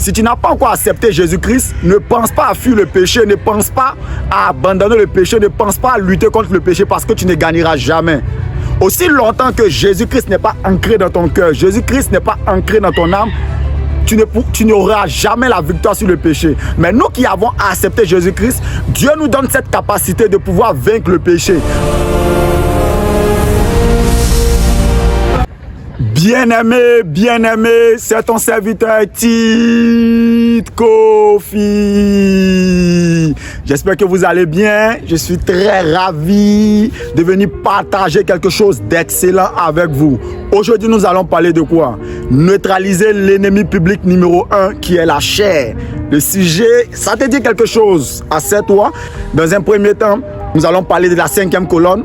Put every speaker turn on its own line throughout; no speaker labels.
Si tu n'as pas encore accepté Jésus-Christ, ne pense pas à fuir le péché, ne pense pas à abandonner le péché, ne pense pas à lutter contre le péché parce que tu ne gagneras jamais. Aussi longtemps que Jésus-Christ n'est pas ancré dans ton cœur, Jésus-Christ n'est pas ancré dans ton âme, tu n'auras jamais la victoire sur le péché. Mais nous qui avons accepté Jésus-Christ, Dieu nous donne cette capacité de pouvoir vaincre le péché. Bien-aimé, c'est ton serviteur Tite Kofi. J'espère que vous allez bien. Je suis très ravi de venir partager quelque chose d'excellent avec vous. Aujourd'hui, nous allons parler de quoi? Neutraliser l'ennemi public numéro 1 qui est la chair. Le sujet, ça te dit quelque chose? Assieds-toi. Dans un premier temps, nous allons parler de la 5e colonne.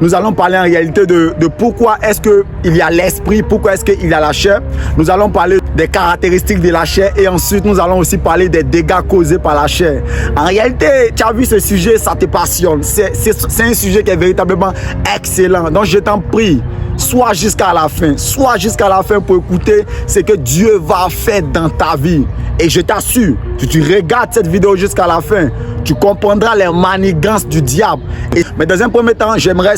Nous allons parler en réalité de pourquoi est-ce qu'il y a l'esprit, pourquoi est-ce qu'il y a la chair. Nous allons parler des caractéristiques de la chair et ensuite nous allons aussi parler des dégâts causés par la chair. En réalité, tu as vu ce sujet, ça te passionne. C'est un sujet qui est véritablement excellent. Donc je t'en prie, sois jusqu'à la fin pour écouter ce que Dieu va faire dans ta vie. Et je t'assure, si tu regardes cette vidéo jusqu'à la fin, tu comprendras les manigances du diable. Mais dans un premier temps, j'aimerais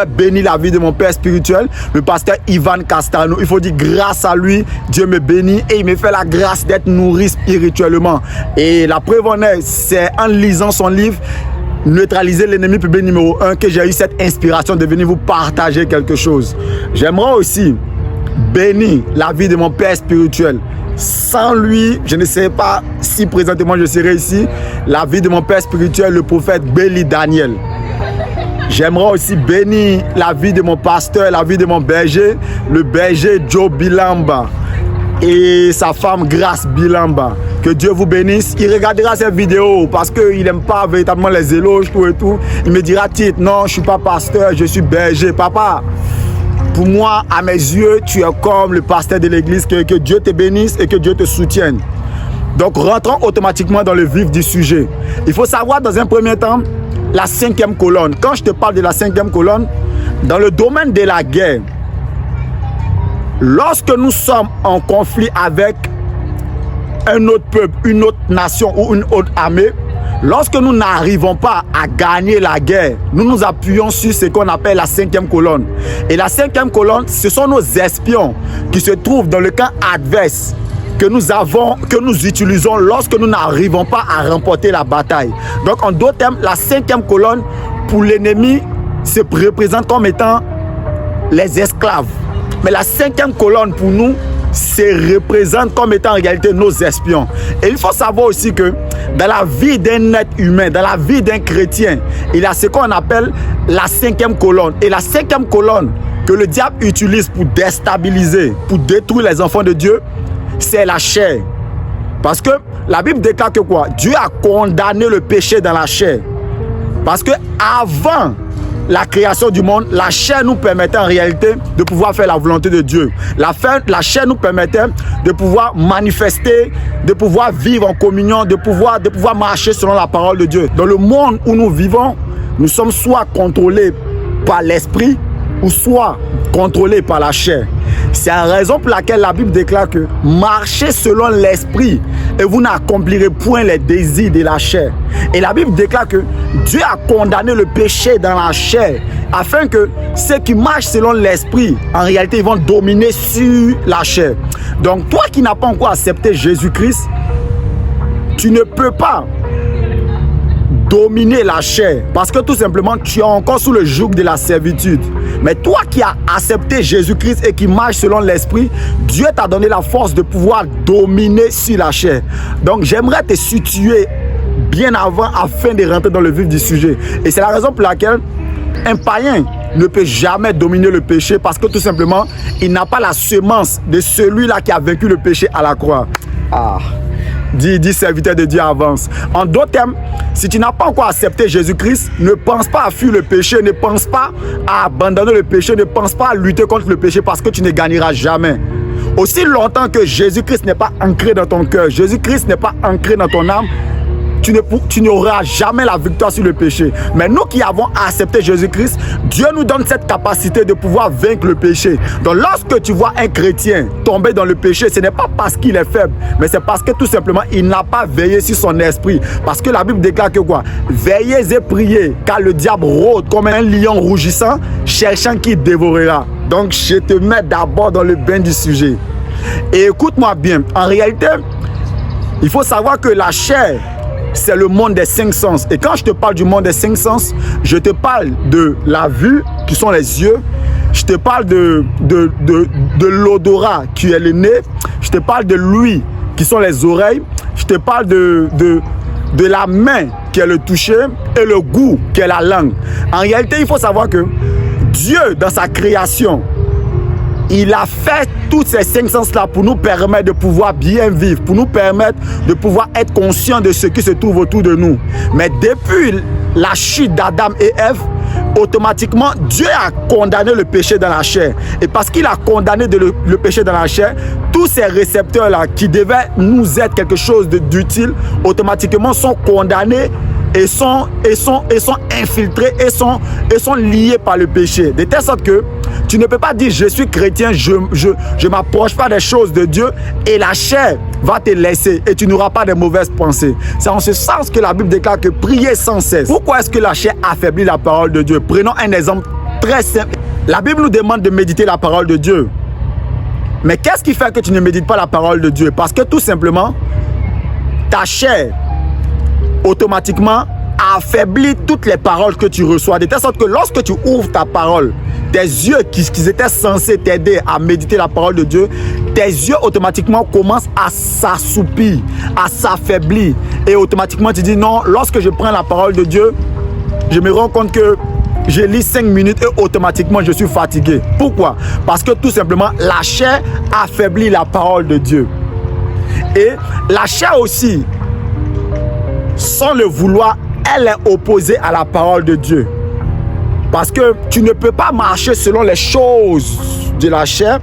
bénir la vie de mon père spirituel, le pasteur Ivan Castano. Il faut dire grâce à lui, Dieu me bénit et il me fait la grâce d'être nourri spirituellement. Et la preuve en est, c'est en lisant son livre Neutraliser l'ennemi public numéro 1 que j'ai eu cette inspiration de venir vous partager quelque chose. J'aimerais aussi bénir la vie de mon père spirituel. Sans lui, je ne sais pas si présentement je serais ici. La vie de mon père spirituel, le prophète Béli Daniel. J'aimerais aussi bénir la vie de mon pasteur, la vie de mon berger, le berger Joe Bilamba et sa femme Grace Bilamba. Que Dieu vous bénisse. Il regardera cette vidéo parce qu'il n'aime pas véritablement les éloges, tout et tout. Il me dira, Tite, non, je ne suis pas pasteur, je suis berger. Papa, pour moi, à mes yeux, tu es comme le pasteur de l'église. Que Dieu te bénisse et que Dieu te soutienne. Donc, rentrons automatiquement dans le vif du sujet. Il faut savoir dans un premier temps, la 5e colonne. Quand je te parle de la 5e colonne, dans le domaine de la guerre, lorsque nous sommes en conflit avec un autre peuple, une autre nation ou une autre armée, lorsque nous n'arrivons pas à gagner la guerre, nous nous appuyons sur ce qu'on appelle la 5e colonne. Et la 5e colonne, ce sont nos espions qui se trouvent dans le camp adverse que nous utilisons lorsque nous n'arrivons pas à remporter la bataille. Donc en d'autres termes, la 5e colonne pour l'ennemi se représente comme étant les esclaves. Mais la 5e colonne pour nous se représente comme étant en réalité nos espions. Et il faut savoir aussi que dans la vie d'un être humain, dans la vie d'un chrétien, il y a ce qu'on appelle la 5e colonne. Et la 5e colonne que le diable utilise pour déstabiliser, pour détruire les enfants de Dieu, c'est la chair. Parce que la Bible déclare que quoi? Dieu a condamné le péché dans la chair. Parce que avant la création du monde, la chair nous permettait en réalité de pouvoir faire la volonté de Dieu. La chair nous permettait de pouvoir manifester, de pouvoir vivre en communion, de pouvoir marcher selon la parole de Dieu. Dans le monde où nous vivons, nous sommes soit contrôlés par l'esprit ou soit contrôlés par la chair. C'est la raison pour laquelle la Bible déclare que marchez selon l'esprit et vous n'accomplirez point les désirs de la chair. Et la Bible déclare que Dieu a condamné le péché dans la chair afin que ceux qui marchent selon l'esprit, en réalité, ils vont dominer sur la chair. Donc toi qui n'as pas encore accepté Jésus-Christ, tu ne peux pas dominer la chair parce que tout simplement tu es encore sous le joug de la servitude. Mais toi qui as accepté Jésus-Christ et qui marche selon l'esprit, Dieu t'a donné la force de pouvoir dominer sur la chair. Donc j'aimerais te situer bien avant afin de rentrer dans le vif du sujet. Et c'est la raison pour laquelle un païen ne peut jamais dominer le péché parce que tout simplement il n'a pas la semence de celui-là qui a vaincu le péché à la croix. Dis serviteur de Dieu, avance. En d'autres termes, si tu n'as pas encore accepté Jésus-Christ, ne pense pas à fuir le péché, ne pense pas à abandonner le péché, ne pense pas à lutter contre le péché parce que tu ne gagneras jamais. Aussi longtemps que Jésus-Christ n'est pas ancré dans ton cœur, Jésus-Christ n'est pas ancré dans ton âme, tu n'auras jamais la victoire sur le péché. Mais nous qui avons accepté Jésus-Christ, Dieu nous donne cette capacité de pouvoir vaincre le péché. Donc lorsque tu vois un chrétien tomber dans le péché, ce n'est pas parce qu'il est faible, mais c'est parce que tout simplement il n'a pas veillé sur son esprit. Parce que la Bible déclare que quoi? Veillez et priez, car le diable rôde comme un lion rougissant, cherchant qui dévorera. Donc je te mets d'abord dans le bain du sujet. Et écoute-moi bien, en réalité, il faut savoir que la chair, c'est le monde des cinq sens. Et quand je te parle du monde des cinq sens, je te parle de la vue, qui sont les yeux. Je te parle de l'odorat, qui est le nez. Je te parle de l'ouïe, qui sont les oreilles. Je te parle de la main, qui est le toucher. Et le goût, qui est la langue. En réalité, il faut savoir que Dieu, dans sa création, il a fait tous ces cinq sens-là pour nous permettre de pouvoir bien vivre, pour nous permettre de pouvoir être conscients de ce qui se trouve autour de nous. Mais depuis la chute d'Adam et Ève, automatiquement, Dieu a condamné le péché dans la chair. Et parce qu'il a condamné le péché dans la chair, tous ces récepteurs-là qui devaient nous être quelque chose d'utile, automatiquement sont condamnés et sont infiltrés et sont liés par le péché. De telle sorte que tu ne peux pas dire je suis chrétien, je m'approche pas des choses de Dieu et la chair va te laisser et tu n'auras pas de mauvaises pensées. C'est en ce sens que la Bible déclare que priez sans cesse. Pourquoi est-ce que la chair affaiblit la parole de Dieu? Prenons un exemple très simple. La Bible nous demande de méditer la parole de Dieu. Mais qu'est-ce qui fait que tu ne médites pas la parole de Dieu? Parce que tout simplement, ta chair automatiquement affaiblit toutes les paroles que tu reçois, de telle sorte que lorsque tu ouvres ta parole, tes yeux qui étaient censés t'aider à méditer la parole de Dieu, tes yeux automatiquement commencent à s'assoupir, à s'affaiblir, et automatiquement tu dis non, lorsque je prends la parole de Dieu, je me rends compte que je lis 5 minutes et automatiquement je suis fatigué. Pourquoi? Parce que tout simplement la chair affaiblit la parole de Dieu. Et la chair aussi, sans le vouloir, elle est opposée à la parole de Dieu. Parce que tu ne peux pas marcher selon les choses de la chair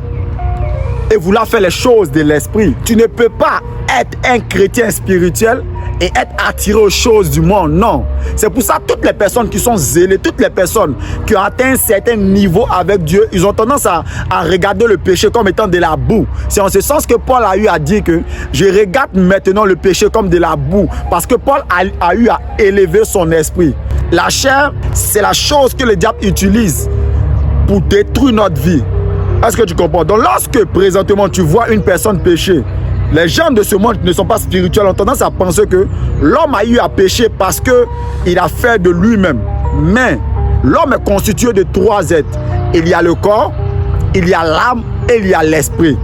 et vouloir faire les choses de l'esprit. Tu ne peux pas être un chrétien spirituel et être attiré aux choses du monde. Non. C'est pour ça que toutes les personnes qui sont zélées, toutes les personnes qui ont atteint un certain niveau avec Dieu, ils ont tendance à regarder le péché comme étant de la boue. C'est en ce sens que Paul a eu à dire que je regarde maintenant le péché comme de la boue. Parce que Paul a eu à élever son esprit. La chair, c'est la chose que le diable utilise pour détruire notre vie. Est-ce que tu comprends? Donc lorsque présentement tu vois une personne pécher, les gens de ce monde qui ne sont pas spirituels ont tendance à penser que l'homme a eu à pécher parce qu'il a fait de lui-même. Mais l'homme est constitué de 3 êtres. Il y a le corps, il y a l'âme et il y a l'esprit.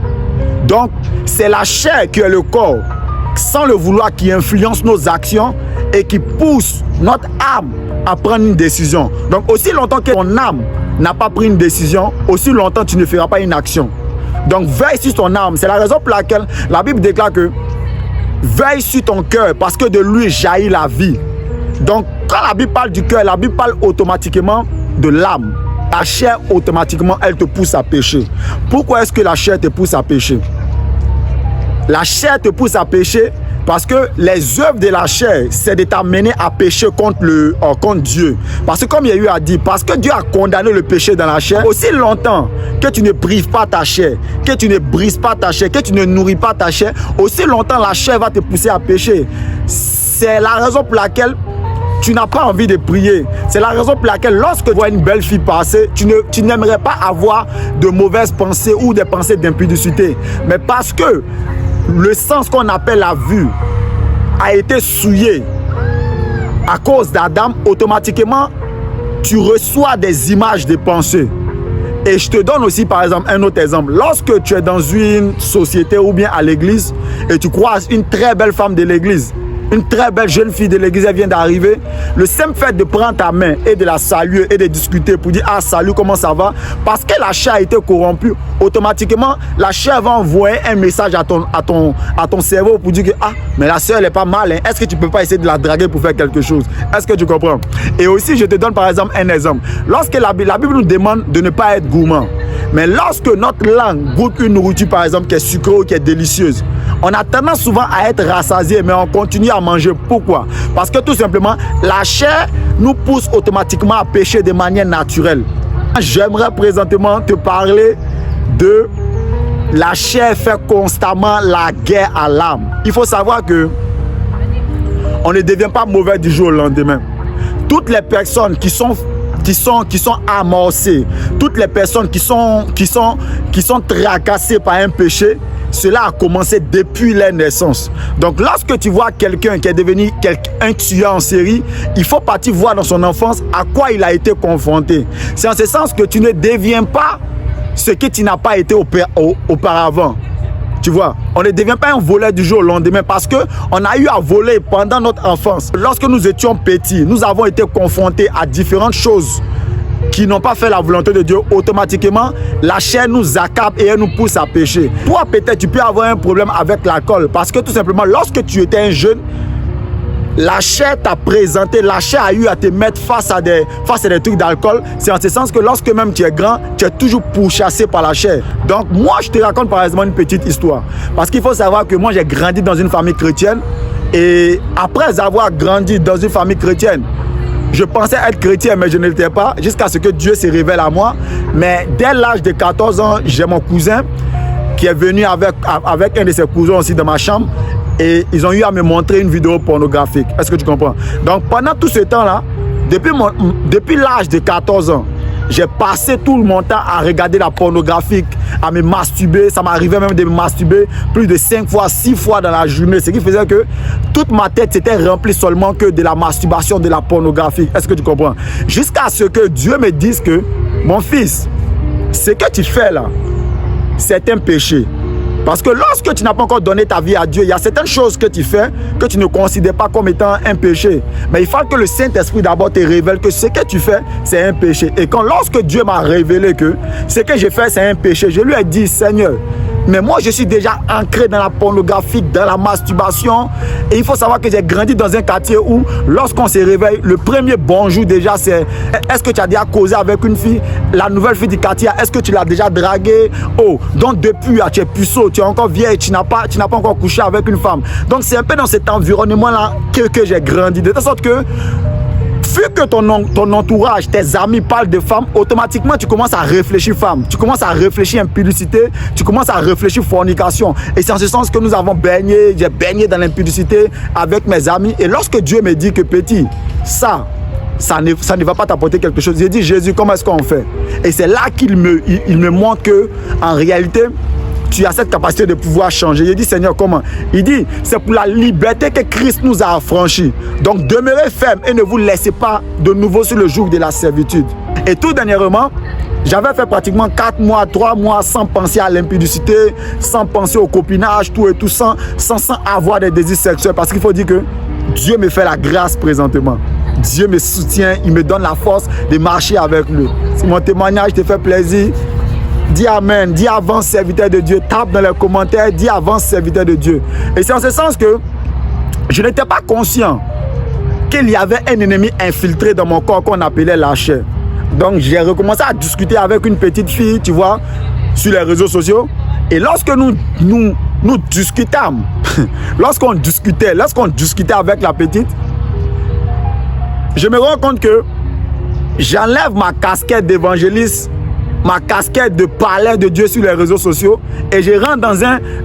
Donc c'est la chair qui est le corps, sans le vouloir, qui influence nos actions et qui pousse notre âme à prendre une décision. Donc aussi longtemps que ton âme n'a pas pris une décision, aussi longtemps tu ne feras pas une action. Donc veille sur ton âme. C'est la raison pour laquelle la Bible déclare que veille sur ton cœur, parce que de lui jaillit la vie. Donc quand la Bible parle du cœur, la Bible parle automatiquement de l'âme. La chair automatiquement elle te pousse à pécher. Pourquoi est-ce que la chair te pousse à pécher? La chair te pousse à pécher parce que les œuvres de la chair, c'est de t'amener à pécher contre Dieu. Parce que comme il y a eu à dire, parce que Dieu a condamné le péché dans la chair, aussi longtemps que tu ne prives pas ta chair, que tu ne brises pas ta chair, que tu ne nourris pas ta chair, aussi longtemps la chair va te pousser à pécher. C'est la raison pour laquelle tu n'as pas envie de prier. C'est la raison pour laquelle lorsque tu vois une belle fille passer, tu n'aimerais pas avoir de mauvaises pensées ou des pensées d'impudicité. Mais parce que le sens qu'on appelle la vue a été souillé à cause d'Adam, automatiquement tu reçois des images de pensée. Et je te donne aussi par exemple un autre exemple. Lorsque tu es dans une société ou bien à l'église et tu croises une très belle femme de l'église, une très belle jeune fille de l'église, elle vient d'arriver, le simple fait de prendre ta main et de la saluer et de discuter pour dire ah salut, comment ça va, parce que la chair a été corrompue, automatiquement la chair va envoyer un message à ton cerveau pour dire que ah mais la soeur elle est pas mal, hein. Est-ce que tu peux pas essayer de la draguer pour faire quelque chose? Est-ce que tu comprends? Et aussi je te donne par exemple un exemple. Lorsque la Bible nous demande de ne pas être gourmand, mais lorsque notre langue goûte une nourriture par exemple qui est sucrée ou qui est délicieuse, On a tendance souvent à être rassasié, mais on continue à manger. Pourquoi? Parce que tout simplement, la chair nous pousse automatiquement à pécher de manière naturelle. J'aimerais présentement te parler de la chair fait constamment la guerre à l'âme. Il faut savoir que on ne devient pas mauvais du jour au lendemain. Toutes les personnes qui sont amorcées, toutes les personnes qui sont tracassées par un péché, cela a commencé depuis la naissance. Donc lorsque tu vois quelqu'un qui est devenu un tueur en série, il faut partir voir dans son enfance à quoi il a été confronté. C'est en ce sens que tu ne deviens pas ce que tu n'as pas été auparavant. Tu vois, on ne devient pas un voleur du jour au lendemain parce qu'on a eu à voler pendant notre enfance. Lorsque nous étions petits, nous avons été confrontés à différentes choses qui n'ont pas fait la volonté de Dieu. Automatiquement, la chair nous accable et elle nous pousse à pécher. Toi, peut-être, tu peux avoir un problème avec l'alcool parce que tout simplement, lorsque tu étais un jeune, la chair t'a présenté, la chair a eu à te mettre face à des trucs d'alcool. C'est en ce sens que lorsque même tu es grand, tu es toujours pourchassé par la chair. Donc moi, je te raconte par exemple une petite histoire. Parce qu'il faut savoir que moi, j'ai grandi dans une famille chrétienne. Et après avoir grandi dans une famille chrétienne, je pensais être chrétien, mais je ne l'étais pas, jusqu'à ce que Dieu se révèle à moi. Mais dès l'âge de 14 ans, j'ai mon cousin qui est venu avec un de ses cousins aussi dans ma chambre. Et ils ont eu à me montrer une vidéo pornographique. Est-ce que tu comprends? Donc pendant tout ce temps-là, depuis l'âge de 14 ans, j'ai passé tout mon temps à regarder la pornographie, à me masturber. Ça m'arrivait même de me masturber plus de 5 fois, 6 fois dans la journée. Ce qui faisait que toute ma tête s'était remplie seulement que de la masturbation, de la pornographie. Est-ce que tu comprends? Jusqu'à ce que Dieu me dise que, mon fils, ce que tu fais là, c'est un péché. Parce que lorsque tu n'as pas encore donné ta vie à Dieu, il y a certaines choses que tu fais que tu ne considères pas comme étant un péché. Mais il faut que le Saint-Esprit d'abord te révèle que ce que tu fais, c'est un péché. Et lorsque Dieu m'a révélé que ce que j'ai fait, c'est un péché, je lui ai dit, Seigneur, mais moi je suis déjà ancré dans la pornographie, dans la masturbation. Et il faut savoir que j'ai grandi dans un quartier où lorsqu'on se réveille, le premier bonjour déjà c'est: est-ce que tu as déjà causé avec une fille? La nouvelle fille du quartier, est-ce que tu l'as déjà draguée? Oh, donc depuis tu es puceau, tu es encore vieille, tu n'as pas encore couché avec une femme. Donc c'est un peu dans cet environnement là que j'ai grandi, de telle sorte que vu que ton entourage, tes amis parlent de femmes, automatiquement tu commences à réfléchir femme, tu commences à réfléchir impudicité, tu commences à réfléchir fornication. Et c'est en ce sens que nous avons baigné, j'ai baigné dans l'impudicité avec mes amis. Et lorsque Dieu me dit que petit, ça ne va pas t'apporter quelque chose, j'ai dit, Jésus, comment est-ce qu'on fait? Et c'est là qu'il me montre que en réalité, tu as cette capacité de pouvoir changer. Il dit, Seigneur, comment? Il dit, c'est pour la liberté que Christ nous a affranchis. Donc, demeurez ferme et ne vous laissez pas de nouveau sur le joug de la servitude. Et tout dernièrement, j'avais fait pratiquement 4 mois, 3 mois sans penser à l'impudicité, sans penser au copinage, tout et tout, sans avoir des désirs sexuels. Parce qu'il faut dire que Dieu me fait la grâce présentement. Dieu me soutient, il me donne la force de marcher avec lui. Si mon témoignage te fait plaisir, dis Amen, dis avance serviteur de Dieu, tape dans les commentaires, dis avance serviteur de Dieu. Et c'est en ce sens que je n'étais pas conscient qu'il y avait un ennemi infiltré dans mon corps qu'on appelait la chair. Donc j'ai recommencé à discuter avec une petite fille, tu vois, sur les réseaux sociaux. Et lorsque nous discutâmes, lorsqu'on discutait avec la petite, je me rends compte que j'enlève ma casquette d'évangéliste, ma casquette de parler de Dieu sur les réseaux sociaux, et je rentre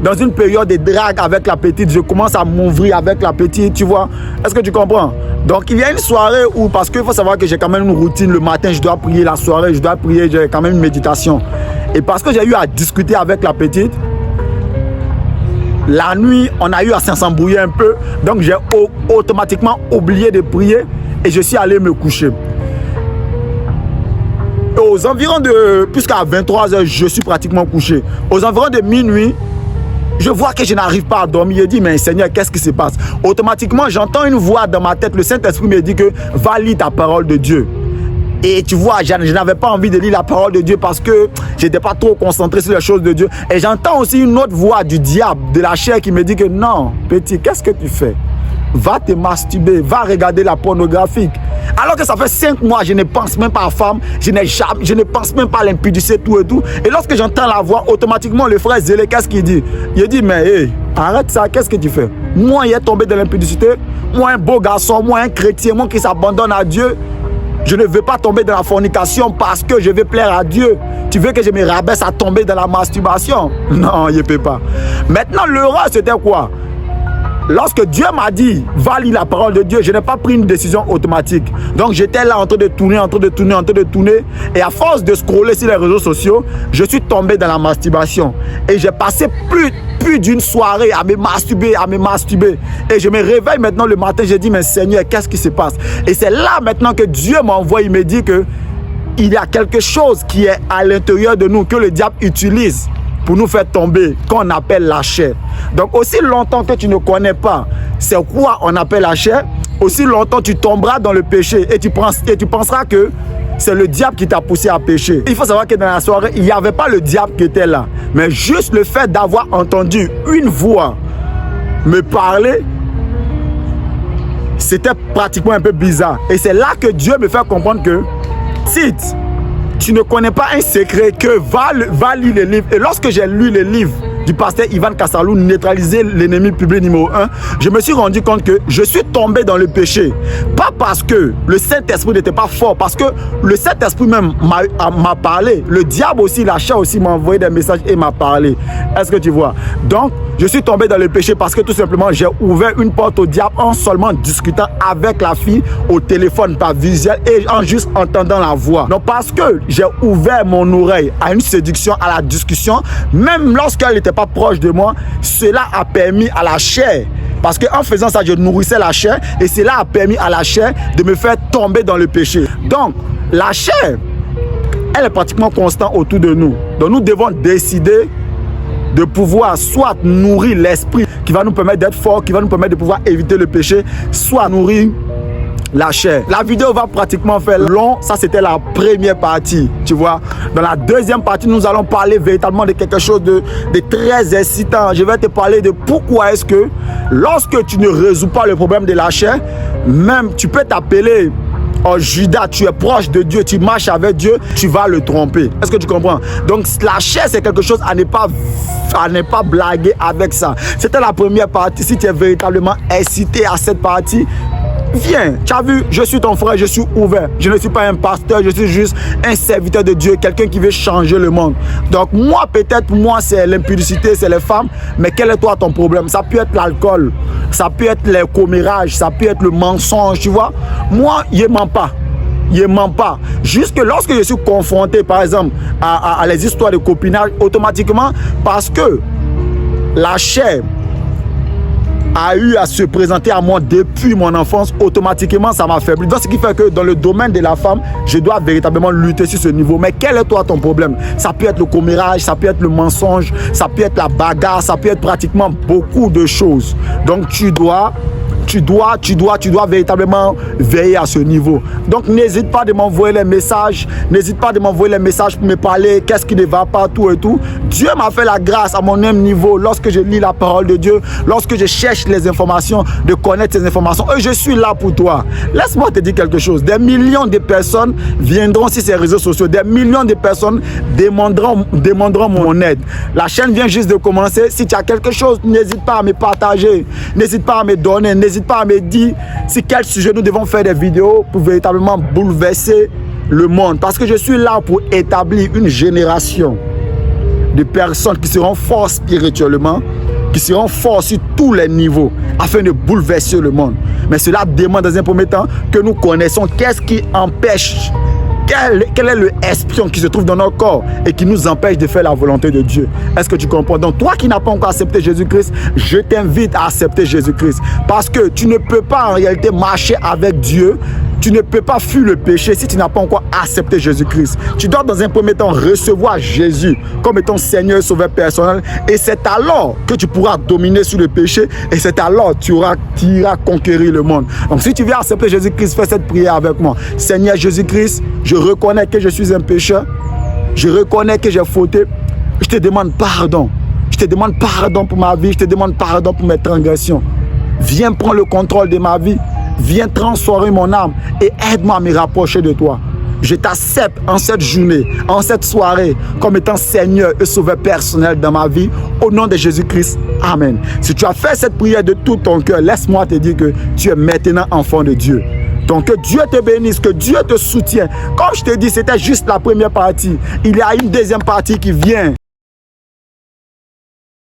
dans une période de drague avec la petite. Je commence à m'ouvrir avec la petite, tu vois. Est-ce que tu comprends? Donc il y a une soirée où, parce qu'il faut savoir que j'ai quand même une routine, le matin je dois prier, la soirée je dois prier, j'ai quand même une méditation. Et parce que j'ai eu à discuter avec la petite, la nuit on a eu à s'embrouiller un peu, donc j'ai automatiquement oublié de prier et je suis allé me coucher. Aux environs de, puisqu'à 23 h, je suis pratiquement couché. Aux environs de minuit, je vois que je n'arrive pas à dormir. Je dis, mais Seigneur, qu'est-ce qui se passe? Automatiquement, j'entends une voix dans ma tête. Le Saint-Esprit me dit que va lire ta parole de Dieu. Et tu vois, je n'avais pas envie de lire la parole de Dieu parce que je n'étais pas trop concentré sur les choses de Dieu. Et j'entends aussi une autre voix du diable, de la chair, qui me dit que non, petit, qu'est-ce que tu fais? Va te masturber, va regarder la pornographie. Alors que ça fait 5 mois, je ne pense même pas à femme, je ne pense même pas à l'impudicité, tout et tout. Et lorsque j'entends la voix, automatiquement, le frère Zélé, qu'est-ce qu'il dit? Il dit, mais hey, arrête ça, qu'est-ce que tu fais? Moi, il est tombé dans l'impudicité. Moi, un beau garçon, moi, un chrétien, moi qui s'abandonne à Dieu. Je ne veux pas tomber dans la fornication parce que je veux plaire à Dieu. Tu veux que je me rabaisse à tomber dans la masturbation? Non, il ne peut pas. Maintenant, l'erreur, c'était quoi? Lorsque Dieu m'a dit, va lire la parole de Dieu, je n'ai pas pris une décision automatique. Donc j'étais là en train de tourner. Et à force de scroller sur les réseaux sociaux, je suis tombé dans la masturbation. Et j'ai passé plus d'une soirée à me masturber. Et je me réveille maintenant le matin, je dis, mais Seigneur, qu'est-ce qui se passe? Et c'est là maintenant que Dieu m'envoie, il me dit que il y a quelque chose qui est à l'intérieur de nous, que le diable utilise pour nous faire tomber, qu'on appelle la chair. Donc aussi longtemps que tu ne connais pas c'est quoi on appelle la chair, aussi longtemps tu tomberas dans le péché et tu penseras que c'est le diable qui t'a poussé à pécher. Il faut savoir que dans la soirée, il n'y avait pas le diable qui était là, mais juste le fait d'avoir entendu une voix me parler, c'était pratiquement un peu bizarre. Et c'est là que Dieu me fait comprendre que si tu ne connais pas un secret, que va lire les livres. Et lorsque j'ai lu les livres du pasteur Ivan Kassalou, Neutraliser l'ennemi public numéro 1, je me suis rendu compte que je suis tombé dans le péché. Pas parce que le Saint-Esprit n'était pas fort, parce que le Saint-Esprit même m'a parlé. Le diable aussi, la chair aussi m'a envoyé des messages et m'a parlé. Est-ce que tu vois? Donc, je suis tombé dans le péché parce que tout simplement, j'ai ouvert une porte au diable en seulement discutant avec la fille au téléphone par visuel et en juste entendant la voix. Donc, parce que j'ai ouvert mon oreille à une séduction, à la discussion, même lorsqu'elle n'était pas proche de moi, cela a permis à la chair, parce qu'en faisant ça, je nourrissais la chair et cela a permis à la chair de me faire tomber dans le péché. Donc, la chair, elle est pratiquement constante autour de nous. Donc, nous devons décider de pouvoir soit nourrir l'esprit qui va nous permettre d'être fort, qui va nous permettre de pouvoir éviter le péché, soit nourrir la chair. La vidéo va pratiquement faire long. Ça, c'était la première partie, tu vois. Dans la deuxième partie, nous allons parler véritablement de quelque chose de très excitant. Je vais te parler de pourquoi est-ce que lorsque tu ne résous pas le problème de la chair, même tu peux t'appeler Judas, tu es proche de Dieu, tu marches avec Dieu, tu vas le tromper. Est-ce que tu comprends? Donc la chair, c'est quelque chose à ne pas blaguer avec ça. C'était la première partie. Si tu es véritablement excité à cette partie, viens, tu as vu, je suis ton frère, je suis ouvert. Je ne suis pas un pasteur, je suis juste un serviteur de Dieu, quelqu'un qui veut changer le monde. Donc moi, peut-être pour moi, c'est l'impudicité, c'est les femmes. Mais quel est toi ton problème? Ça peut être l'alcool, ça peut être les commérages, ça peut être le mensonge, tu vois. Moi, je ne mens pas. Je ne mens pas. Jusque lorsque je suis confronté, par exemple, à les histoires de copinage, automatiquement, parce que la chair a eu à se présenter à moi depuis mon enfance, automatiquement ça m'a affaibli. Donc ce qui fait que dans le domaine de la femme, je dois véritablement lutter sur ce niveau. Mais quel est toi ton problème? Ça peut être le commérage, ça peut être le mensonge, ça peut être la bagarre, ça peut être pratiquement beaucoup de choses. Donc tu dois véritablement veiller à ce niveau. Donc n'hésite pas de m'envoyer les messages, pour me parler, qu'est-ce qui ne va pas, tout et tout. Dieu m'a fait la grâce à mon même niveau, lorsque je lis la parole de Dieu, lorsque je cherche les informations, de connaître ces informations, et je suis là pour toi. Laisse-moi te dire quelque chose, des millions de personnes viendront sur ces réseaux sociaux, des millions de personnes demanderont mon aide. La chaîne vient juste de commencer. Si tu as quelque chose, n'hésite pas à me partager, n'hésite pas à me donner, n'hésite pas à me dire sur quel sujet nous devons faire des vidéos pour véritablement bouleverser le monde. Parce que je suis là pour établir une génération de personnes qui seront fortes spirituellement, qui seront forts sur tous les niveaux, afin de bouleverser le monde. Mais cela demande dans un premier temps que nous connaissons qu'est-ce qui empêche, quel est le espion qui se trouve dans notre corps et qui nous empêche de faire la volonté de Dieu. Est-ce que tu comprends? Donc toi qui n'as pas encore accepté Jésus-Christ, je t'invite à accepter Jésus-Christ. Parce que tu ne peux pas en réalité marcher avec Dieu, tu ne peux pas fuir le péché si tu n'as pas encore accepté Jésus-Christ. Tu dois dans un premier temps recevoir Jésus comme étant Seigneur et Sauveur personnel. Et c'est alors que tu pourras dominer sur le péché. Et c'est alors que tu iras conquérir le monde. Donc si tu veux accepter Jésus-Christ, fais cette prière avec moi. Seigneur Jésus-Christ, je reconnais que je suis un pécheur. Je reconnais que j'ai fauté. Je te demande pardon. Je te demande pardon pour ma vie. Je te demande pardon pour mes transgressions. Viens prendre le contrôle de ma vie. viens transformer mon âme et aide-moi à me rapprocher de toi. Je t'accepte en cette journée, en cette soirée, comme étant Seigneur et Sauveur personnel dans ma vie, au nom de Jésus-Christ. Amen. Si tu as fait cette prière de tout ton cœur, laisse-moi te dire que tu es maintenant enfant de Dieu. Donc que Dieu te bénisse, que Dieu te soutienne. Comme je te dis, c'était juste la première partie. Il y a une deuxième partie qui vient.